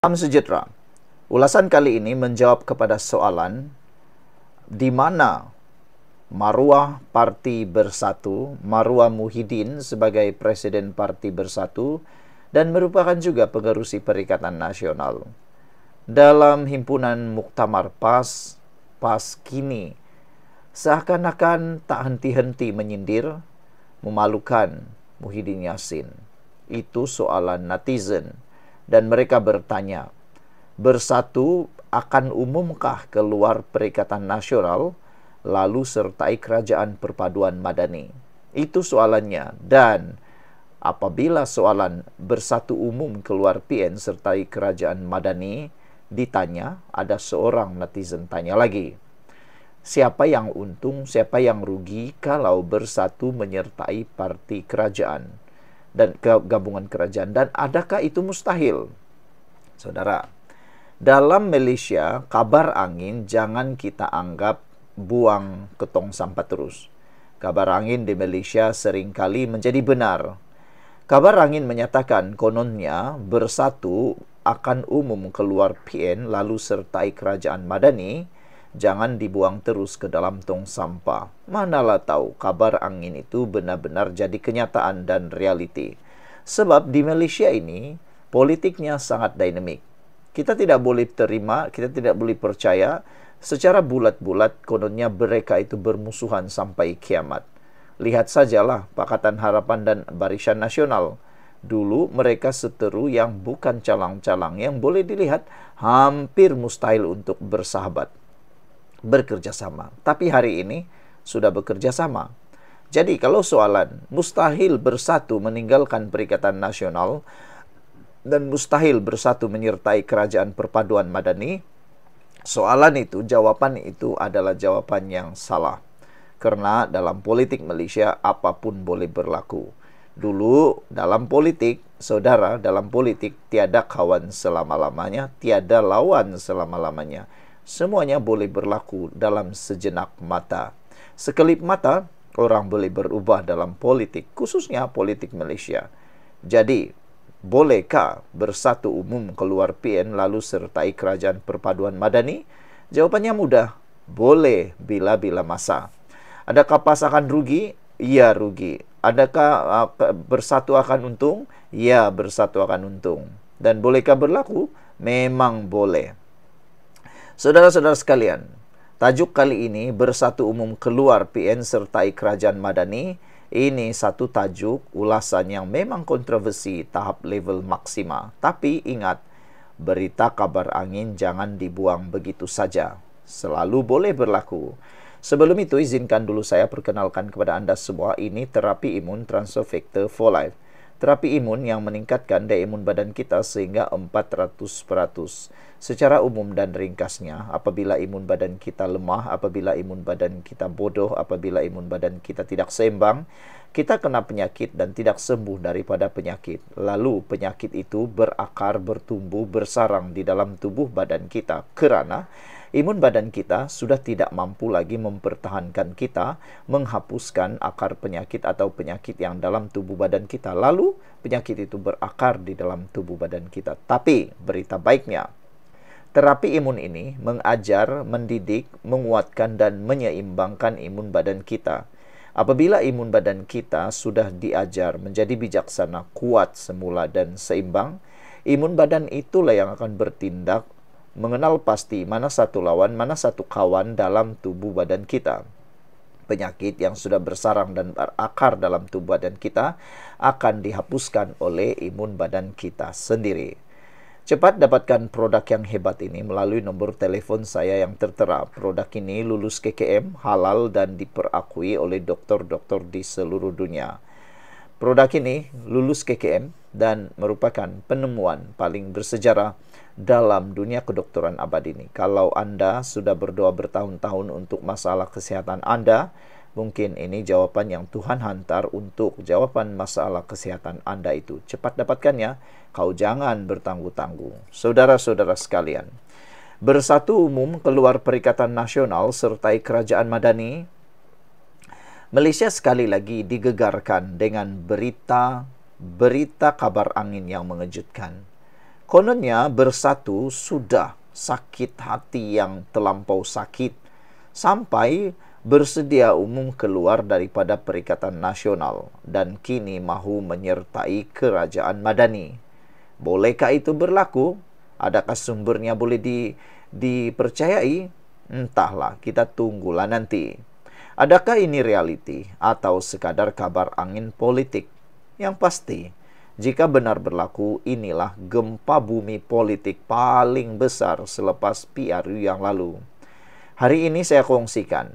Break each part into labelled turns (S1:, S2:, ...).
S1: Salam sejahtera. Ulasan kali ini menjawab kepada soalan di mana maruah Parti Bersatu, Marwah Muhyiddin sebagai Presiden Parti Bersatu dan merupakan juga pengerusi Perikatan Nasional. Dalam himpunan Muktamar PAS kini seakan-akan tak henti-henti menyindir, memalukan Muhyiddin Yassin. Itu soalan netizen. Dan mereka bertanya, Bersatu akan umumkah keluar Perikatan Nasional, lalu sertai Kerajaan Perpaduan Madani? Itu soalannya. Dan apabila soalan Bersatu umum keluar PN sertai Kerajaan Madani ditanya, ada seorang netizen tanya lagi, siapa yang untung, siapa yang rugi kalau Bersatu menyertai parti kerajaan dan gabungan kerajaan, dan adakah itu mustahil? Saudara, dalam Malaysia, kabar angin jangan kita anggap buang ke tong sampah terus. Kabar angin di Malaysia seringkali menjadi benar. Kabar angin menyatakan kononnya Bersatu akan umum keluar PN lalu sertai Kerajaan Madani, jangan dibuang terus ke dalam tong sampah. Manalah tahu kabar angin itu benar-benar jadi kenyataan dan realiti. Sebab di Malaysia ini, politiknya sangat dinamik. Kita tidak boleh terima, kita tidak boleh percaya secara bulat-bulat kononnya mereka itu bermusuhan sampai kiamat. Lihat sajalah Pakatan Harapan dan Barisan Nasional. Dulu mereka seteru yang bukan calang-calang, yang boleh dilihat hampir mustahil untuk bersahabat, bekerja sama. Tapi hari ini sudah bekerja sama. Jadi kalau soalan mustahil Bersatu meninggalkan Perikatan Nasional dan mustahil Bersatu menyertai Kerajaan Perpaduan Madani, soalan itu, jawaban itu adalah jawaban yang salah. Karena dalam politik Malaysia apapun boleh berlaku. Dulu dalam politik, saudara, dalam politik tiada kawan selama-lamanya, tiada lawan selama-lamanya. Semuanya boleh berlaku dalam sejenak mata. Sekelip mata, orang boleh berubah dalam politik, khususnya politik Malaysia. Jadi, bolehkah Bersatu umum keluar PN lalu sertai Kerajaan Perpaduan Madani? Jawapannya mudah, boleh bila-bila masa. Adakah PAS akan rugi? Ya, rugi. Adakah Bersatu akan untung? Ya, Bersatu akan untung. Dan bolehkah berlaku? Memang boleh. Saudara-saudara sekalian, tajuk kali ini Bersatu umum keluar PN sertai Kerajaan Madani. Ini satu tajuk ulasan yang memang kontroversi tahap level maksima. Tapi ingat, berita kabar angin jangan dibuang begitu saja. Selalu boleh berlaku. Sebelum itu, izinkan dulu saya perkenalkan kepada Anda semua, ini terapi imun Transfer Factor for Life. Terapi imun yang meningkatkan daya imun badan kita sehingga 400%. Secara umum dan ringkasnya, apabila imun badan kita lemah, apabila imun badan kita bodoh, apabila imun badan kita tidak seimbang, kita kena penyakit dan tidak sembuh daripada penyakit. Lalu penyakit itu berakar, bertumbuh, bersarang di dalam tubuh badan kita kerana imun badan kita sudah tidak mampu lagi mempertahankan kita, menghapuskan akar penyakit atau penyakit yang dalam tubuh badan kita. Lalu penyakit itu berakar di dalam tubuh badan kita. Tapi berita baiknya, terapi imun ini mengajar, mendidik, menguatkan dan menyeimbangkan imun badan kita. Apabila imun badan kita sudah diajar menjadi bijaksana, kuat semula dan seimbang, imun badan itulah yang akan bertindak mengenal pasti mana satu lawan, mana satu kawan dalam tubuh badan kita. Penyakit yang sudah bersarang dan berakar dalam tubuh badan kita akan dihapuskan oleh imun badan kita sendiri. Cepat dapatkan produk yang hebat ini melalui nomor telepon saya yang tertera. Produk ini lulus KKM, halal dan diperakui oleh dokter-dokter di seluruh dunia. Produk ini lulus KKM dan merupakan penemuan paling bersejarah dalam dunia kedokteran abad ini. Kalau Anda sudah berdoa bertahun-tahun untuk masalah kesehatan Anda, mungkin ini jawaban yang Tuhan hantar untuk jawaban masalah kesehatan Anda itu. Cepat dapatkannya, kau jangan bertangguh-tangguh. Saudara-saudara sekalian, Bersatu umum keluar Perikatan Nasional sertai Kerajaan Madani. Malaysia sekali lagi digegarkan dengan berita kabar angin yang mengejutkan. Kononnya Bersatu sudah sakit hati yang terlampau sakit sampai bersedia umum keluar daripada Perikatan Nasional dan kini mahu menyertai Kerajaan Madani. Bolehkah itu berlaku? Adakah sumbernya boleh dipercayai? Entahlah, kita tunggulah nanti. Adakah ini realiti atau sekadar kabar angin politik? Yang pasti, jika benar berlaku, inilah gempa bumi politik paling besar selepas PRU yang lalu. Hari ini saya kongsikan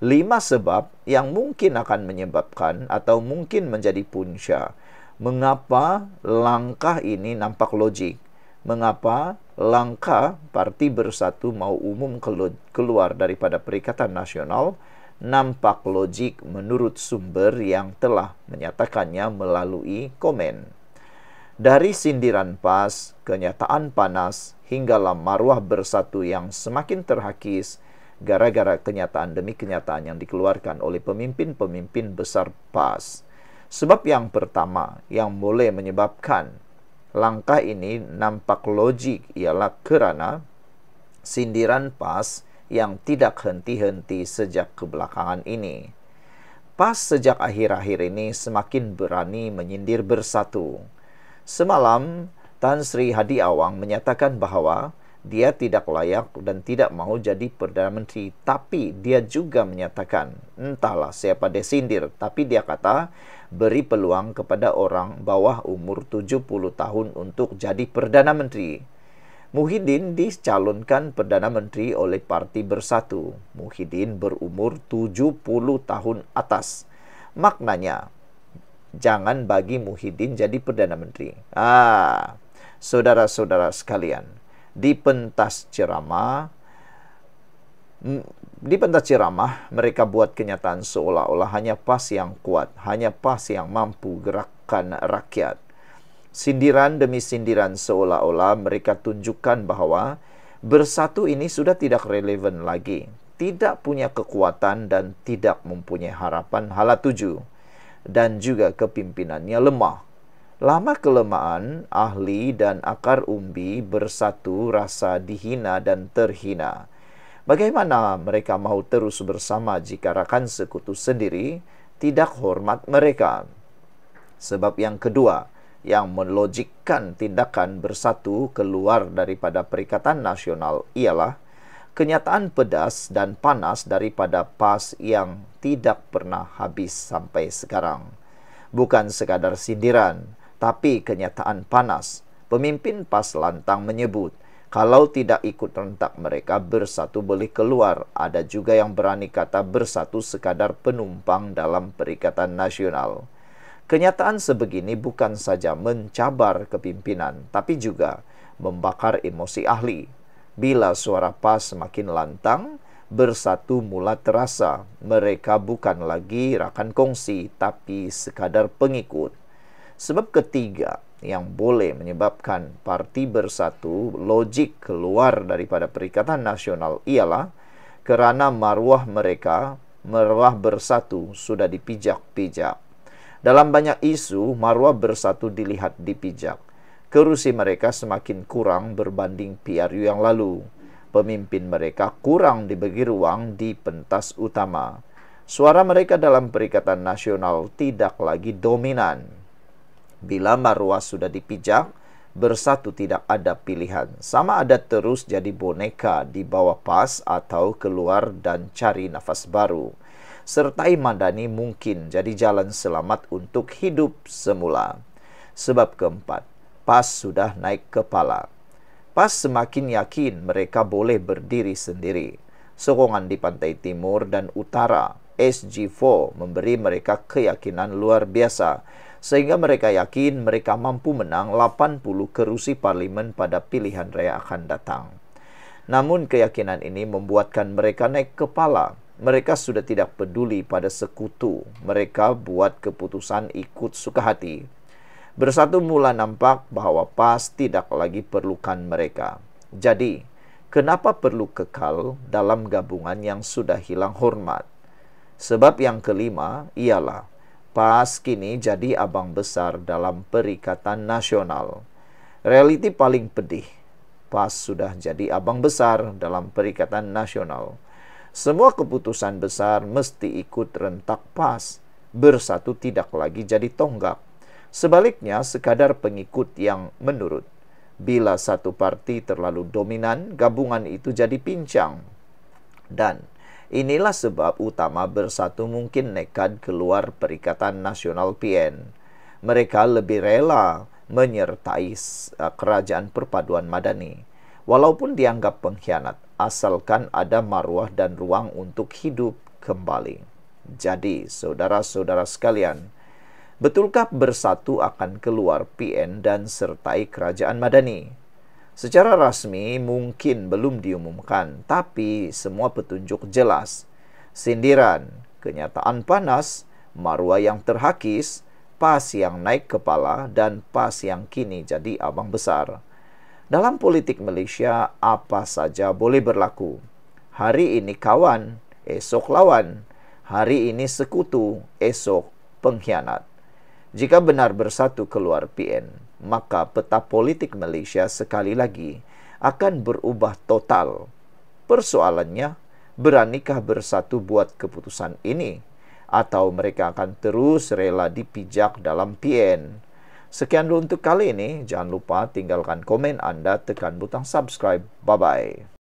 S1: 5 sebab yang mungkin akan menyebabkan atau mungkin menjadi punca mengapa langkah ini nampak logik. Mengapa langkah Parti Bersatu mau umum keluar daripada Perikatan Nasional nampak logik menurut sumber yang telah menyatakannya melalui komen. Dari sindiran PAS, kenyataan panas, hinggalah maruah Bersatu yang semakin terhakis gara-gara kenyataan demi kenyataan yang dikeluarkan oleh pemimpin-pemimpin besar PAS. Sebab yang pertama yang boleh menyebabkan langkah ini nampak logik ialah kerana sindiran PAS yang tidak henti-henti sejak kebelakangan ini. PAS sejak akhir-akhir ini semakin berani menyindir Bersatu. Semalam, Tan Sri Hadi Awang menyatakan bahawa dia tidak layak dan tidak mahu jadi Perdana Menteri. Tapi dia juga menyatakan, entahlah siapa dia sindir, tapi dia kata beri peluang kepada orang bawah umur 70 tahun untuk jadi Perdana Menteri. Muhyiddin dicalonkan Perdana Menteri oleh Parti Bersatu. Muhyiddin berumur 70 tahun atas. Maknanya, jangan bagi Muhyiddin jadi Perdana Menteri. Saudara-saudara sekalian, di pentas ceramah mereka buat kenyataan seolah-olah hanya PAS yang kuat, hanya PAS yang mampu gerakkan rakyat. Sindiran demi sindiran seolah-olah mereka tunjukkan bahawa Bersatu ini sudah tidak relevan lagi, tidak punya kekuatan dan tidak mempunyai harapan hala tuju, dan juga kepimpinannya lemah. Lama-kelamaan, ahli dan akar umbi Bersatu rasa dihina dan terhina. Bagaimana mereka mahu terus bersama jika rakan sekutu sendiri tidak hormat mereka? Sebab yang kedua, yang melogikkan tindakan Bersatu keluar daripada Perikatan Nasional ialah kenyataan pedas dan panas daripada PAS yang tidak pernah habis sampai sekarang. Bukan sekadar sindiran, tapi kenyataan panas. Pemimpin PAS lantang menyebut, kalau tidak ikut rentak mereka, Bersatu boleh keluar. Ada juga yang berani kata Bersatu sekadar penumpang dalam Perikatan Nasional. Kenyataan sebegini bukan saja mencabar kepimpinan, tapi juga membakar emosi ahli. Bila suara PAS semakin lantang, Bersatu mula terasa mereka bukan lagi rakan kongsi, tapi sekadar pengikut. Sebab ketiga yang boleh menyebabkan Parti Bersatu logik keluar daripada Perikatan Nasional ialah kerana maruah Bersatu sudah dipijak-pijak. Dalam banyak isu, maruah Bersatu dilihat dipijak. Kerusi mereka semakin kurang berbanding PRU yang lalu. Pemimpin mereka kurang dibagi ruang di pentas utama. Suara mereka dalam Perikatan Nasional tidak lagi dominan. Bila maruah sudah dipijak, Bersatu tidak ada pilihan. Sama ada terus jadi boneka di bawah PAS atau keluar dan cari nafas baru. Sertai Madani mungkin jadi jalan selamat untuk hidup semula. Sebab keempat, PAS sudah naik kepala. PAS semakin yakin mereka boleh berdiri sendiri. Sokongan di pantai timur dan utara, SG4 memberi mereka keyakinan luar biasa, sehingga mereka yakin mereka mampu menang 80 kerusi parlimen pada pilihan raya akan datang. Namun keyakinan ini membuatkan mereka naik kepala. Mereka sudah tidak peduli pada sekutu. Mereka buat keputusan ikut suka hati. Bersatu mula nampak bahawa PAS tidak lagi perlukan mereka. Jadi, kenapa perlu kekal dalam gabungan yang sudah hilang hormat? Sebab yang kelima ialah PAS kini jadi abang besar dalam Perikatan Nasional. Realiti paling pedih, PAS sudah jadi abang besar dalam Perikatan Nasional. Semua keputusan besar mesti ikut rentak PAS. Bersatu tidak lagi jadi tonggak. Sebaliknya, sekadar pengikut yang menurut. Bila satu parti terlalu dominan, gabungan itu jadi pincang. Dan inilah sebab utama Bersatu mungkin nekat keluar Perikatan Nasional PN. Mereka lebih rela menyertai Kerajaan Perpaduan Madani, walaupun dianggap pengkhianat, asalkan ada maruah dan ruang untuk hidup kembali. Jadi, saudara-saudara sekalian, betulkah Bersatu akan keluar PN dan sertai Kerajaan Madani? Secara rasmi mungkin belum diumumkan, tapi semua petunjuk jelas. Sindiran, kenyataan panas, maruah yang terhakis, PAS yang naik kepala, dan PAS yang kini jadi abang besar. Dalam politik Malaysia, apa saja boleh berlaku. Hari ini kawan, esok lawan. Hari ini sekutu, esok pengkhianat. Jika benar Bersatu keluar PN, maka peta politik Malaysia sekali lagi akan berubah total. Persoalannya, beranikah Bersatu buat keputusan ini? Atau mereka akan terus rela dipijak dalam PN? Sekian dulu untuk kali ini. Jangan lupa tinggalkan komen Anda, tekan butang subscribe. Bye-bye.